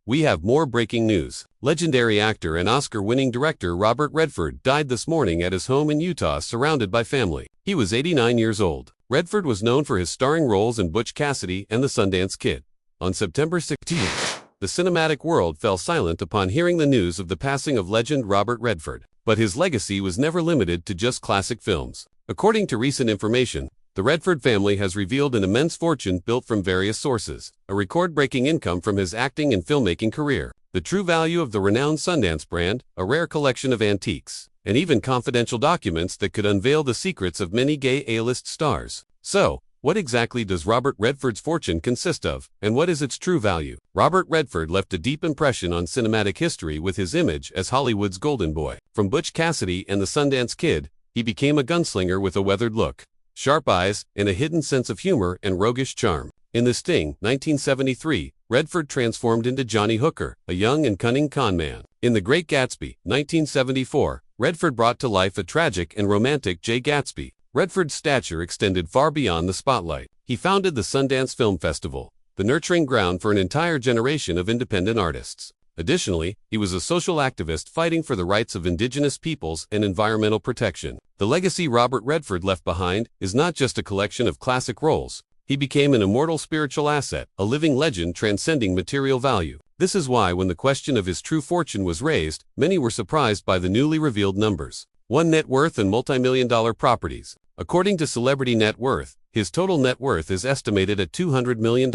We have more breaking news. Legendary actor and Oscar-winning director Robert Redford died this morning at his home in Utah surrounded by family. He was 89 years old. Redford was known for his starring roles in Butch Cassidy and the Sundance Kid. On September 16, the cinematic world fell silent upon hearing the news of the passing of legend Robert Redford. But his legacy was never limited to just classic films. According to recent information, the Redford family has revealed an immense fortune built from various sources, a record-breaking income from his acting and filmmaking career, the true value of the renowned Sundance brand, a rare collection of antiques, and even confidential documents that could unveil the secrets of many gay A-list stars. So, what exactly does Robert Redford's fortune consist of, and what is its true value? Robert Redford left a deep impression on cinematic history with his image as Hollywood's golden boy. From Butch Cassidy and the Sundance Kid, he became a gunslinger with a weathered look, sharp eyes, and a hidden sense of humor and roguish charm. In The Sting, 1973, Redford transformed into Johnny Hooker, a young and cunning con man. In The Great Gatsby, 1974, Redford brought to life a tragic and romantic Jay Gatsby. Redford's stature extended far beyond the spotlight. He founded the Sundance Film Festival, the nurturing ground for an entire generation of independent artists. Additionally, he was a social activist fighting for the rights of indigenous peoples and environmental protection. The legacy Robert Redford left behind is not just a collection of classic roles. He became an immortal spiritual asset, a living legend transcending material value. This is why when the question of his true fortune was raised, many were surprised by the newly revealed numbers. Net worth and multi-million-dollar properties. According to Celebrity Net Worth, his total net worth is estimated at $200 million.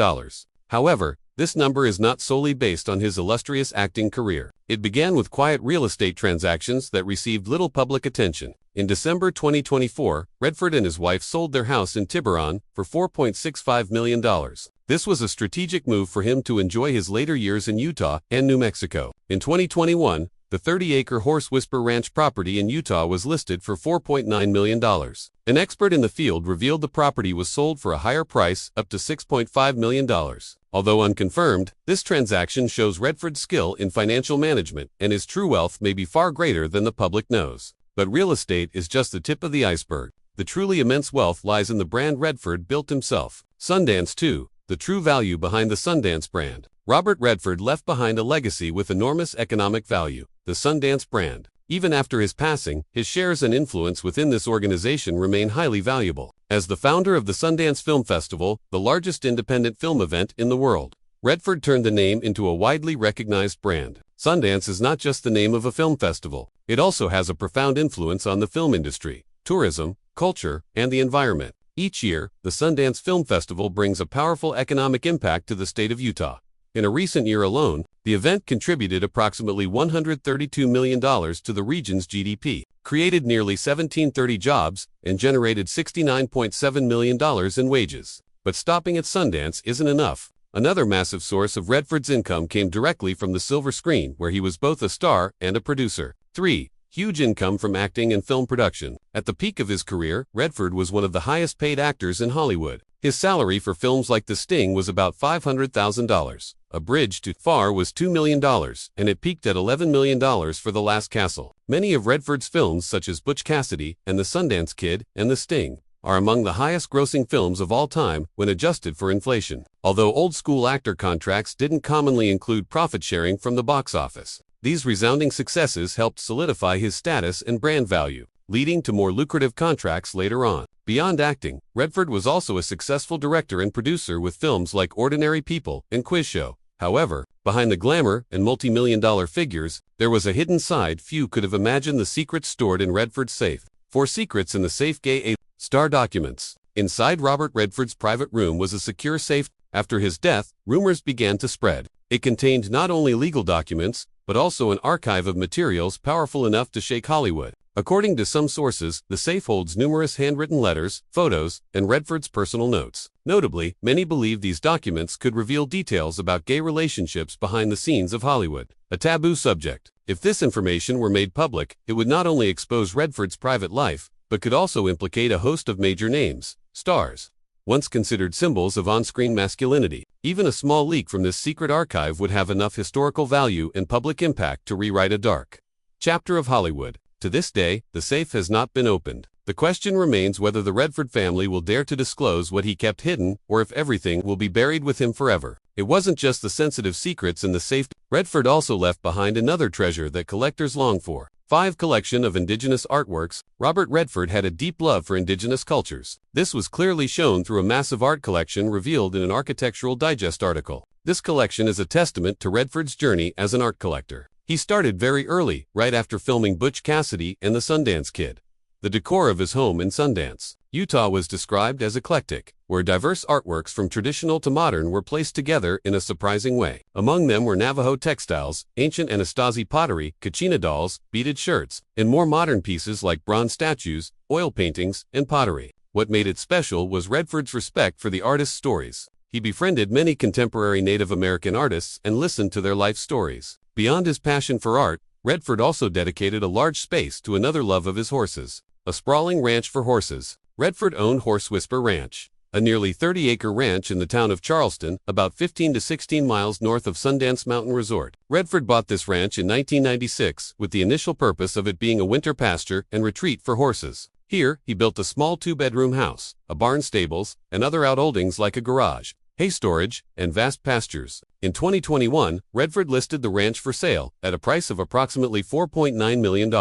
However, this number is not solely based on his illustrious acting career. It began with quiet real estate transactions that received little public attention. In December 2024, Redford and his wife sold their house in Tiburon for $4.65 million. This was a strategic move for him to enjoy his later years in Utah and New Mexico. In 2021, the 30-acre Horse Whisper Ranch property in Utah was listed for $4.9 million. An expert in the field revealed the property was sold for a higher price, up to $6.5 million. Although unconfirmed, this transaction shows Redford's skill in financial management, and his true wealth may be far greater than the public knows. But real estate is just the tip of the iceberg. The truly immense wealth lies in the brand Redford built himself. Sundance 2. The true value behind the Sundance brand. Robert Redford left behind a legacy with enormous economic value, the Sundance brand. Even after his passing, his shares and influence within this organization remain highly valuable. As the founder of the Sundance Film Festival, the largest independent film event in the world, Redford turned the name into a widely recognized brand. Sundance is not just the name of a film festival. It also has a profound influence on the film industry, tourism, culture, and the environment. Each year, the Sundance Film Festival brings a powerful economic impact to the state of Utah. In a recent year alone, the event contributed approximately $132 million to the region's GDP, created nearly 1,730 jobs, and generated $69.7 million in wages. But stopping at Sundance isn't enough. Another massive source of Redford's income came directly from the silver screen, where he was both a star and a producer. 3. Huge income from acting and film production. At the peak of his career, Redford was one of the highest-paid actors in Hollywood. His salary for films like The Sting was about $500,000. A Bridge Too Far was $2 million, and it peaked at $11 million for The Last Castle. Many of Redford's films, such as Butch Cassidy and The Sundance Kid and The Sting, are among the highest-grossing films of all time when adjusted for inflation. Although old-school actor contracts didn't commonly include profit-sharing from the box office, these resounding successes helped solidify his status and brand value, leading to more lucrative contracts later on. Beyond acting, Redford was also a successful director and producer with films like Ordinary People and Quiz Show. However, behind the glamour and multi-million-dollar figures, there was a hidden side few could have imagined: the secrets stored in Redford's safe. 4 secrets in the safe: gay A-star documents. Inside Robert Redford's private room was a secure safe. After his death, rumors began to spread. It contained not only legal documents, but also an archive of materials powerful enough to shake Hollywood. According to some sources, the safe holds numerous handwritten letters, photos, and Redford's personal notes. Notably, many believe these documents could reveal details about gay relationships behind the scenes of Hollywood, a taboo subject. If this information were made public, it would not only expose Redford's private life, but could also implicate a host of major names, stars, once considered symbols of on-screen masculinity. Even a small leak from this secret archive would have enough historical value and public impact to rewrite a dark chapter of Hollywood. To this day, the safe has not been opened. The question remains whether the Redford family will dare to disclose what he kept hidden, or if everything will be buried with him forever. It wasn't just the sensitive secrets in the safe. Redford also left behind another treasure that collectors long for. 5. Collection of indigenous artworks. Robert Redford had a deep love for indigenous cultures. This was clearly shown through a massive art collection revealed in an Architectural Digest article. This collection is a testament to Redford's journey as an art collector. He started very early, right after filming Butch Cassidy and the Sundance Kid. The decor of his home in Sundance, Utah was described as eclectic, where diverse artworks from traditional to modern were placed together in a surprising way. Among them were Navajo textiles, ancient Anasazi pottery, Kachina dolls, beaded shirts, and more modern pieces like bronze statues, oil paintings, and pottery. What made it special was Redford's respect for the artist's stories. He befriended many contemporary Native American artists and listened to their life stories. Beyond his passion for art, Redford also dedicated a large space to another love of his horses. A sprawling ranch for horses. Redford owned Horse Whisper Ranch, a nearly 30-acre ranch in the town of Charleston, about 15 to 16 miles north of Sundance Mountain Resort. Redford bought this ranch in 1996 with the initial purpose of it being a winter pasture and retreat for horses. Here, he built a small 2-bedroom house, a barn, stables, and other outholdings like a garage, hay storage, and vast pastures. In 2021, Redford listed the ranch for sale at a price of approximately $4.9 million.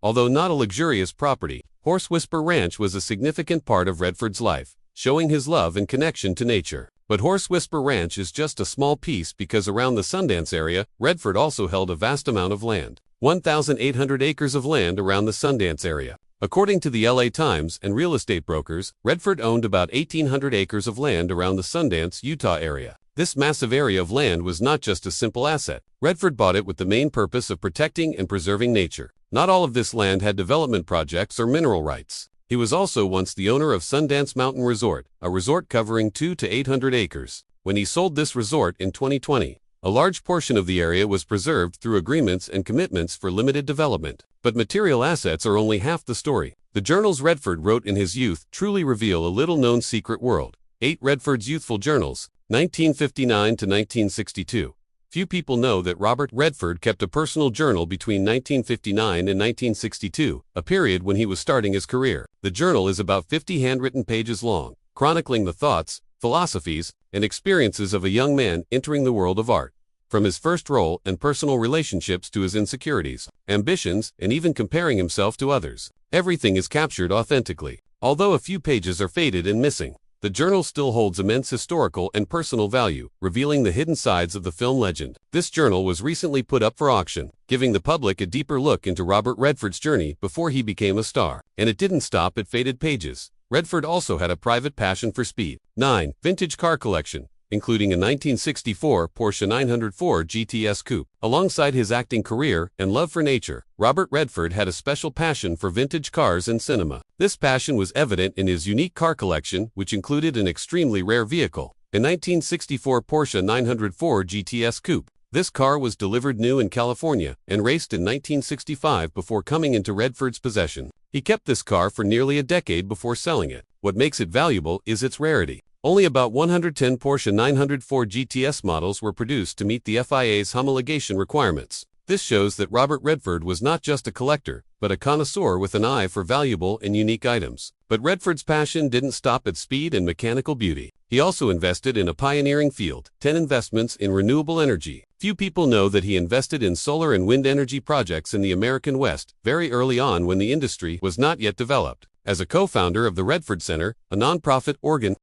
Although not a luxurious property, Horse Whisper Ranch was a significant part of Redford's life, showing his love and connection to nature. But Horse Whisper Ranch is just a small piece because around the Sundance area, Redford also held a vast amount of land. 1,800 acres of land around the Sundance area. According to the LA Times and real estate brokers, Redford owned about 1,800 acres of land around the Sundance, Utah area. This massive area of land was not just a simple asset. Redford bought it with the main purpose of protecting and preserving nature. Not all of this land had development projects or mineral rights. He was also once the owner of Sundance Mountain Resort, a resort covering 200 to 800 acres. When he sold this resort in 2020, a large portion of the area was preserved through agreements and commitments for limited development. But material assets are only half the story. The journals Redford wrote in his youth truly reveal a little-known secret world. 8. Redford's youthful journals, 1959 to 1962. Few people know that Robert Redford kept a personal journal between 1959 and 1962, a period when he was starting his career. The journal is about 50 handwritten pages long, chronicling the thoughts, philosophies, and experiences of a young man entering the world of art. From his first role and personal relationships to his insecurities, ambitions, and even comparing himself to others, everything is captured authentically. Although a few pages are faded and missing, the journal still holds immense historical and personal value, revealing the hidden sides of the film legend. This journal was recently put up for auction, giving the public a deeper look into Robert Redford's journey before he became a star. And it didn't stop at faded pages. Redford also had a private passion for speed. 9. Vintage car collection, including a 1964 Porsche 904 GTS Coupe. Alongside his acting career and love for nature, Robert Redford had a special passion for vintage cars and cinema. This passion was evident in his unique car collection, which included an extremely rare vehicle, a 1964 Porsche 904 GTS Coupe. This car was delivered new in California and raced in 1965 before coming into Redford's possession. He kept this car for nearly a decade before selling it. What makes it valuable is its rarity. Only about 110 Porsche 904 GTS models were produced to meet the FIA's homologation requirements. This shows that Robert Redford was not just a collector, but a connoisseur with an eye for valuable and unique items. But Redford's passion didn't stop at speed and mechanical beauty. He also invested in a pioneering field, 10 investments in renewable energy. Few people know that he invested in solar and wind energy projects in the American West very early on when the industry was not yet developed. As a co-founder of the Redford Center, a nonprofit organ